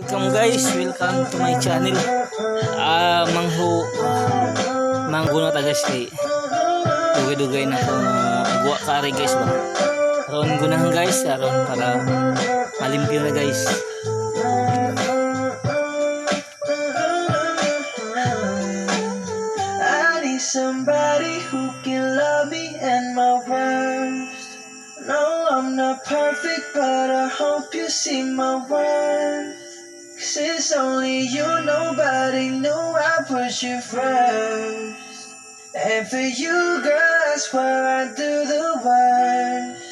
Welcome guys, welcome to my channel. Manggo na ta guys kay dugay-dugay na ko agwa kare guys ba. Aron gunahan guys, aron para malimpyo na guys. I need somebody who can love me and my worst. No, I'm not perfect, but I hope you see my worth. 'Cause it's only you, nobody knew I put you first. And for you, girl, I swear I do the worst.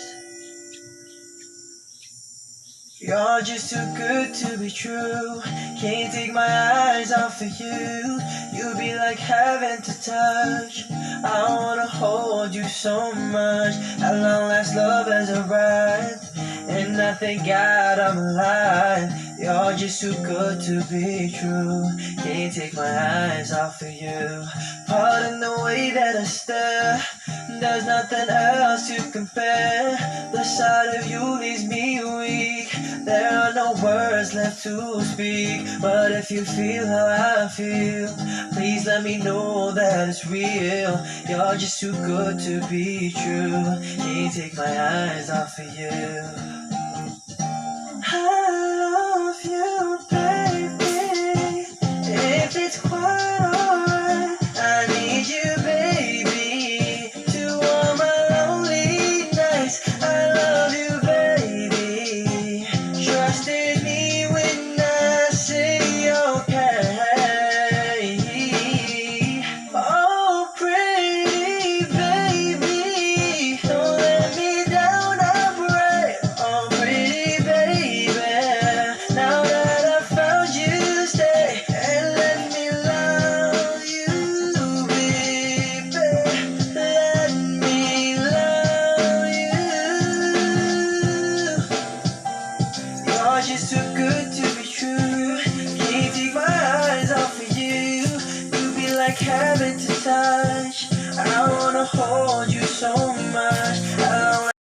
You're just too good to be true. Can't take my eyes off of you. You be like heaven to touch. I wanna hold you so much. At long last, love has arrived, and I thank God I'm alive. You're just too good to be true. Can't take my eyes off of you. Pardon the way that I stare. There's nothing else to compare. The sight of you leaves me weak. There are no words left to speak. But if you feel how I feel, please let me know that it's real. You're just too good to be true. Can't take my eyes off of you. I love you, baby. If it's quite alright, I need you, baby, to warm my lonely nights. I love you, baby. Trust in me when I say okay. Oh, pretty baby, don't let me down, I pray. Oh, pretty baby, now that I found you, stay and let me love you, baby. Let me love you. You're just too good to be true. Can't take my eyes off of you. You be like heaven to touch. I wanna hold you so much.